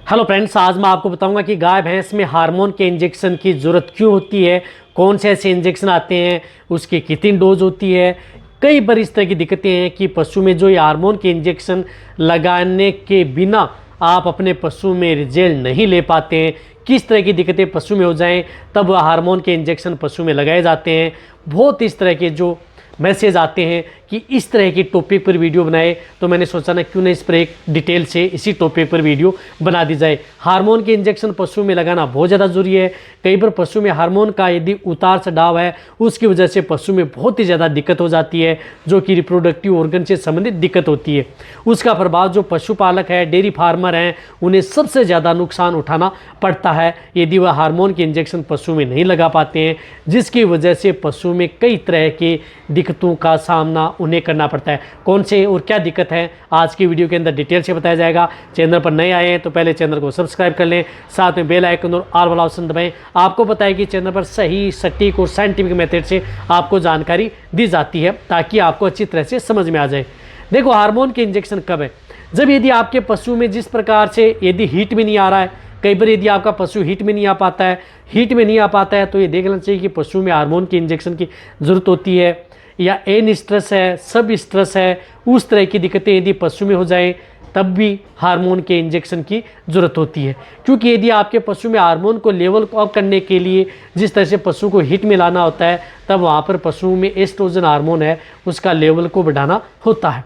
Hello friends, आज मैं आपको बताऊंगा कि गाय भैंस में हार्मोन के इंजेक्शन की ज़रूरत क्यों होती है, कौन से ऐसे इंजेक्शन आते हैं, उसकी कितनी डोज होती है। कई बार इस तरह की दिक्कतें हैं कि पशु में जो ये हार्मोन के इंजेक्शन लगाने के बिना आप अपने पशु में रिजल्ट नहीं ले पाते हैं। किस तरह की दिक्कतें पशु में हो जाएं तब हार्मोन के इंजेक्शन पशु में लगाए जाते हैं। बहुत इस तरह के जो मैसेज आते हैं कि इस तरह की टॉपिक पर वीडियो बनाए, तो मैंने सोचा ना क्यों ना इस पर एक डिटेल से इसी टॉपिक पर वीडियो बना दी जाए। हार्मोन के इंजेक्शन पशु में लगाना बहुत ज़्यादा ज़रूरी है। कई बार पशु में हार्मोन का यदि उतार चढ़ाव है, उसकी वजह से पशु में बहुत ही ज़्यादा दिक्कत हो जाती है, जो कि रिप्रोडक्टिव ऑर्गन से संबंधित दिक्कत होती है। उसका प्रभाव जो पशुपालक है, डेयरी फार्मर हैं, उन्हें सबसे ज़्यादा नुकसान उठाना पड़ता है यदि वह हार्मोन के इंजेक्शन पशु में नहीं लगा पाते हैं, जिसकी वजह से पशु में कई तरह की दिक्कतों का सामना उन्हें करना पड़ता है। कौन से और क्या दिक्कत है आज की वीडियो के अंदर डिटेल से बताया जाएगा। चैनल पर नए आए हैं तो पहले चैनल को सब्सक्राइब कर लें, साथ में बेल आइकन और ऑल वाला ऑप्शन दबाएं। आपको पता है कि चैनल पर सही, सटीक और साइंटिफिक मेथड से आपको जानकारी दी जाती है ताकि आपको अच्छी तरह से समझ में आ जाए। देखो, हार्मोन के इंजेक्शन कब है? जब यदि आपके पशु में जिस प्रकार से यदि हीट में नहीं आ रहा है, कई बार यदि आपका पशु हीट में नहीं आ पाता है, तो ये देखना चाहिए कि पशु में हार्मोन के इंजेक्शन की ज़रूरत होती है, या एन स्ट्रेस है, सब स्ट्रेस है, उस तरह की दिक्कतें यदि पशु में हो जाए तब भी हार्मोन के इंजेक्शन की ज़रूरत होती है। क्योंकि यदि आपके पशु में हार्मोन को लेवल अप करने के लिए जिस तरह से पशु को हीट में लाना होता है, तब वहाँ पर पशु में एस्ट्रोजन हार्मोन है, उसका लेवल को बढ़ाना होता है।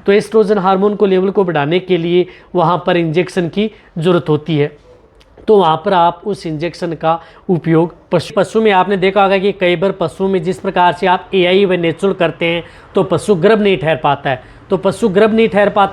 तो एस्ट्रोजन हार्मोन को लेवल को बढ़ाने के लिए वहाँ पर इंजेक्शन की ज़रूरत होती है। तो वहाँ पर आप उस इंजेक्शन का उपयोग पशु में आपने देखा होगा कि कई बार पशु में जिस प्रकार से आप एआई व नेचुरल करते हैं तो पशु गर्भ नहीं ठहर पाता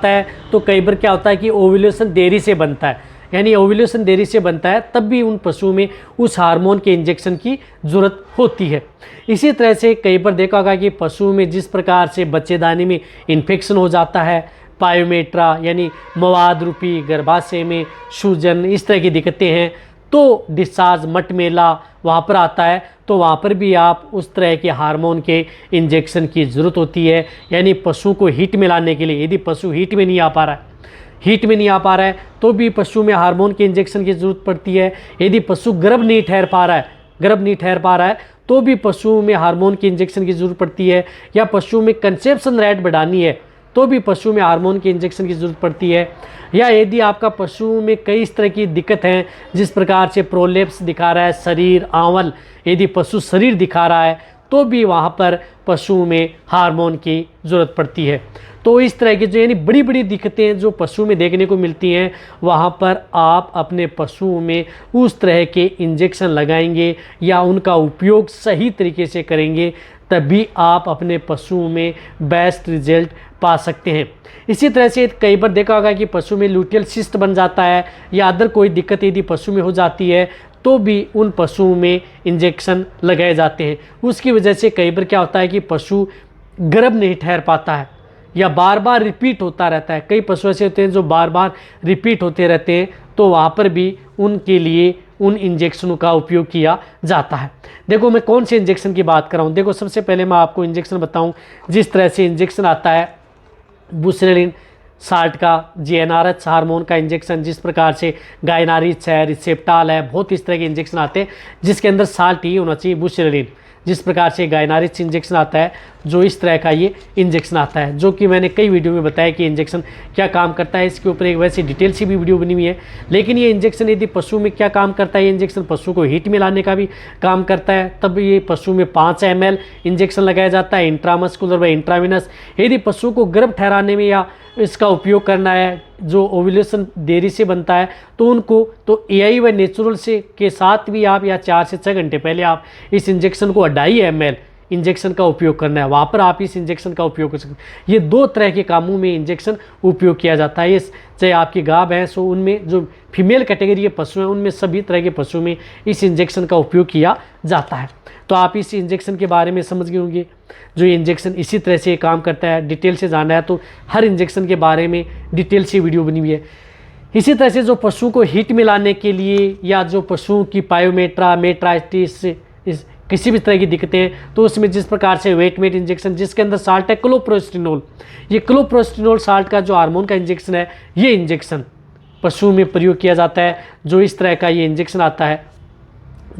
है। तो कई बार क्या होता है कि ओव्यूलेशन देरी से बनता है, यानी ओव्यूलेशन देरी से बनता है, तब भी उन पशुओं में उस हार्मोन के इंजेक्शन की ज़रूरत होती है। इसी तरह से कई बार देखा होगा कि पशु में जिस प्रकार से बच्चेदानी में इन्फेक्शन हो जाता है, पायोमेट्रा यानी मवाद रूपी गर्भाशय में सूजन, इस तरह की दिक्कतें हैं, तो डिस्चार्ज मटमेला वहाँ पर आता है, तो वहाँ पर भी आप उस तरह के हार्मोन के इंजेक्शन की ज़रूरत होती है। यानी पशु को हीट में लाने के लिए, यदि पशु हीट में नहीं आ पा रहा है तो भी पशु में हार्मोन के इंजेक्शन की ज़रूरत पड़ती है। यदि पशु गर्भ नहीं ठहर पा रहा है तो भी पशु में हार्मोन के इंजेक्शन की ज़रूरत पड़ती है। या पशु में कंसेप्शन रेट बढ़ानी है तो भी पशु में हार्मोन के इंजेक्शन की ज़रूरत पड़ती है। या यदि आपका पशु में कई इस तरह की दिक्कत हैं, जिस प्रकार से प्रोलेप्स दिखा रहा है शरीर, आंवल, यदि पशु शरीर दिखा रहा है तो भी वहाँ पर पशु में हार्मोन की ज़रूरत पड़ती है। तो इस तरह की जो यानी बड़ी बड़ी दिक्कतें जो पशु में देखने को मिलती हैं, वहाँ पर आप अपने पशु में उस तरह के इंजेक्शन लगाएंगे या उनका उपयोग सही तरीके से करेंगे, तभी आप अपने पशु में बेस्ट रिजल्ट पा सकते हैं। इसी तरह से कई बार देखा होगा कि पशु में ल्यूटियल सिस्ट बन जाता है या अदर कोई दिक्कत यदि पशु में हो जाती है तो भी उन पशुओं में इंजेक्शन लगाए जाते हैं। उसकी वजह से कई बार क्या होता है कि पशु गर्भ नहीं ठहर पाता है या बार बार रिपीट होता रहता है। कई पशु ऐसे होते हैं जो बार बार रिपीट होते रहते हैं, तो वहाँ पर भी उनके लिए उन इंजेक्शनों का उपयोग किया जाता है। देखो, मैं कौन से इंजेक्शन की बात कर रहा हूँ। देखो, सबसे पहले मैं आपको इंजेक्शन बताऊँ। जिस तरह से इंजेक्शन आता है बुसरेलिन साल्ट का, जीएनआरएच हार्मोन का इंजेक्शन, जिस प्रकार से गायनारिच है, रिसेप्टाल है, बहुत इस तरह के इंजेक्शन आते हैं जिसके अंदर साल्ट ही होना चाहिए, बुसरेलिन। जिस प्रकार से गायनारिच इंजेक्शन आता है, जो इस तरह का ये इंजेक्शन आता है, जो कि मैंने कई वीडियो में बताया कि इंजेक्शन क्या काम करता है। इसके ऊपर एक वैसी डिटेल सी भी वीडियो बनी हुई है। लेकिन ये इंजेक्शन यदि पशु में क्या काम करता है, ये इंजेक्शन पशु को हीट में लाने का भी काम करता है। तब ये पशु में 5 ml इंजेक्शन लगाया जाता है, इंट्रामस्कुलर व इंट्राविनस। यदि पशु को गर्भ ठहराने में या इसका उपयोग करना है, जो ओव्यूलेशन देरी से बनता है, तो उनको तो एआई व नेचुरल से के साथ भी आप या 4 से 6 घंटे पहले आप इस इंजेक्शन को 2.5 ml इंजेक्शन का उपयोग करना है, वहाँ पर आप इस इंजेक्शन का उपयोग कर सकते हैं। ये 2 तरह के कामों में इंजेक्शन उपयोग किया जाता है। ये चाहे आपकी गाय भैंस हो, उनमें जो फीमेल कैटेगरी के पशु हैं, उनमें सभी तरह के पशु में इस इंजेक्शन का उपयोग किया जाता है। तो आप इस इंजेक्शन के बारे में समझ गए होंगे। जो ये इंजेक्शन इसी तरह से काम करता है, डिटेल से जानना है तो हर इंजेक्शन के बारे में डिटेल से वीडियो बनी हुई है। इसी तरह से जो पशु को हीट में लाने के लिए या जो पशुओं की पायोमेट्रा, मेट्राइटिस, किसी भी तरह की दिक्कतें हैं, तो उसमें जिस प्रकार से वेट मेट इंजेक्शन, जिसके अंदर साल्ट है क्लोप्रोस्टिनोल, ये क्लोप्रोस्टिनोल साल्ट का जो हार्मोन का इंजेक्शन है, ये इंजेक्शन पशु में प्रयोग किया जाता है। जो इस तरह का ये इंजेक्शन आता है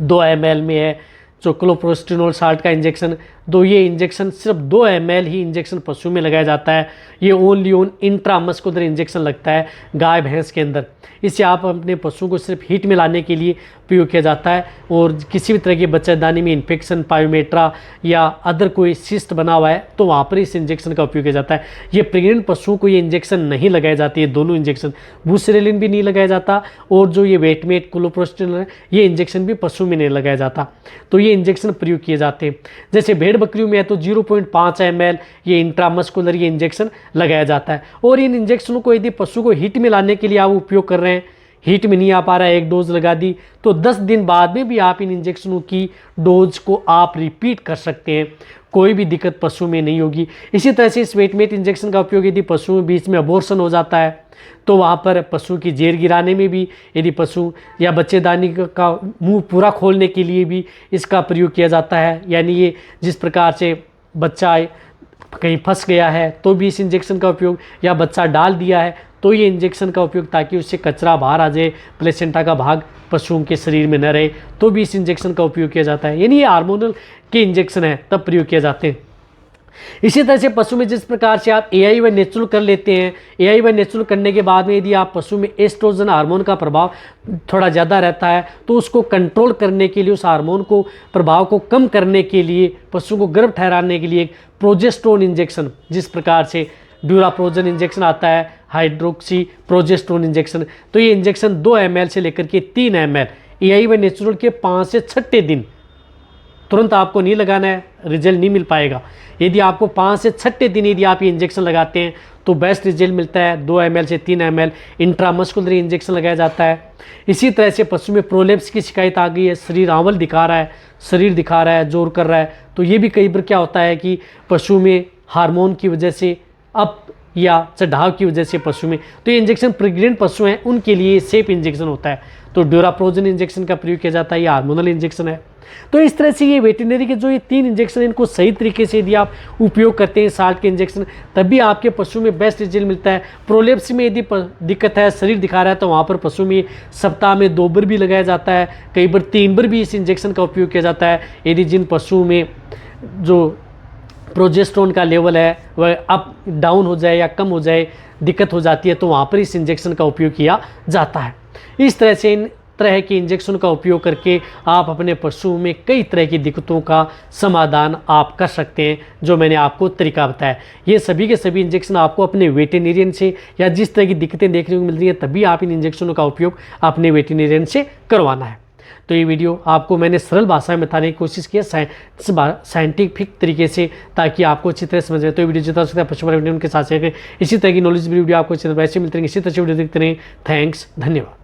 2 ml में है, जो क्लोप्रोस्टिनोल साल्ट का इंजेक्शन, तो ये इंजेक्शन सिर्फ 2 ml ही इंजेक्शन पशु में लगाया जाता है। ये ओनली ऑन इंट्रामस्कुलर इंजेक्शन लगता है गाय भैंस के अंदर। इसे आप अपने पशु को सिर्फ हीट में लाने के लिए प्रयोग किया जाता है, और किसी भी तरह की बच्चेदानी में इन्फेक्शन, पायोमेट्रा या अदर कोई सिस्ट बना हुआ है तो वहाँ पर इस इंजेक्शन का उपयोग किया जाता है। ये प्रेग्नेंट पशुओं को ये इंजेक्शन नहीं लगाई जाती है, दोनों इंजेक्शन, बूस्टेरेलिन भी नहीं लगाया जाता, और जो ये वेटमेट क्लोप्रोस्टिनोल है ये इंजेक्शन भी पशु में नहीं लगाया जाता। तो ये इंजेक्शन प्रयोग किए जाते हैं। जैसे भेड़ बकरियों में है तो 0.5 ml ये इंट्रामस्कुलर ये इंजेक्शन लगाया जाता है। और इन इंजेक्शनों को यदि पशु को हीट में लाने के लिए आप उपयोग कर रहे हैं, हीट में नहीं आ पा रहा है, 1 डोज लगा दी, तो 10 दिन बाद में भी आप इन इंजेक्शनों की डोज को आप रिपीट कर सकते हैं, कोई भी दिक्कत पशु में नहीं होगी। इसी तरह से इस वेटमेट इंजेक्शन का उपयोग यदि पशु में बीच में अबॉर्शन हो जाता है तो वहाँ पर पशु की जेर गिराने में भी, यदि पशु या बच्चेदानी का मुंह पूरा खोलने के लिए भी इसका प्रयोग किया जाता है। यानी ये जिस प्रकार से बच्चा कहीं फंस गया है तो भी इस इंजेक्शन का उपयोग, या बच्चा डाल दिया है तो ये इंजेक्शन का उपयोग, ताकि उससे कचरा बाहर आ जाए, प्लेसेंटा का भाग पशुओं के शरीर में न रहे, तो भी इस इंजेक्शन का उपयोग किया जाता है। यानी ये हार्मोनल के इंजेक्शन है तब प्रयोग किए जाते हैं। इसी तरह से पशु में जिस प्रकार से आप AIY नेचुरल कर लेते हैं, AIY नेचुरल करने के बाद में यदि आप पशु में एस्ट्रोजन हार्मोन का प्रभाव थोड़ा ज़्यादा रहता है तो उसको कंट्रोल करने के लिए, उस हार्मोन को प्रभाव को कम करने के लिए, पशु को गर्भ ठहराने के लिए एक प्रोजेस्टेरोन इंजेक्शन, जिस प्रकार से ड्यूराप्रोजन इंजेक्शन आता है, हाइड्रोक्सी प्रोजेस्टेरोन इंजेक्शन, तो ये इंजेक्शन 2 ml से लेकर के 3 ml AIY नेचुरल के 5 से 6 दिन तुरंत आपको नहीं लगाना है, रिजल्ट नहीं मिल पाएगा। यदि आपको 5 से 6 दिन यदि आप ये इंजेक्शन लगाते हैं तो बेस्ट रिजल्ट मिलता है। 2 ml से 3 ml इंट्रामस्कुलर इंजेक्शन लगाया जाता है। इसी तरह से पशु में प्रोलेप्स की शिकायत आ गई है, शरीर आंवल दिखा रहा है, शरीर दिखा रहा है, जोर कर रहा है, तो ये भी कई बार क्या होता है कि पशु में हार्मोन की वजह से अप या चढ़ाव की वजह से पशु में, तो ये इंजेक्शन प्रेग्नेंट पशु हैं उनके लिए सेफ इंजेक्शन होता है। तो ड्यूराप्रोजन इंजेक्शन का प्रयोग किया जाता है, ये हार्मोनल इंजेक्शन है। तो इस तरह से ये वेटरनरी के जो ये 3 इंजेक्शन, इनको सही तरीके से यदि आप उपयोग करते हैं साल्ट के इंजेक्शन, तभी आपके पशु में बेस्ट रिजल्ट मिलता है। प्रोलेप्स में यदि दिक्कत है, शरीर दिखा रहा है, तो वहाँ पर पशु में सप्ताह में 2 बार भी लगाया जाता है, कई बार 3 बार भी इस इंजेक्शन का उपयोग किया जाता है। यदि जिन पशुओं में जो प्रोजेस्टेरोन का लेवल है वह अप डाउन हो जाए या कम हो जाए, दिक्कत हो जाती है, तो वहाँ पर इस इंजेक्शन का उपयोग किया जाता है। इस तरह से इन तरह के इंजेक्शन का उपयोग करके आप अपने पशुओं में कई तरह की दिक्कतों का समाधान आप कर सकते हैं, जो मैंने आपको तरीका बताया। ये सभी के सभी इंजेक्शन आपको अपने वेटरनरियन से, या जिस तरह की दिक्कतें देखने को मिल रही हैं, तभी आप इन इंजेक्शनों का उपयोग अपने वेटरनरियन से करवाना है। तो ये वीडियो आपको मैंने सरल भाषा में बताने की कोशिश की है, साइंटिफिक तरीके से, ताकि आपको अच्छी तरह समझ में। तो ये वीडियो जितना हो सकता है पशु वीडियो उनके साथ शेयर करें। इसी तरह की नॉलेज वीडियो आपको अच्छी तरह वैसे मिलते रहेंगे, इसी तरह से वीडियो देखते रहें। थैंक्स, धन्यवाद।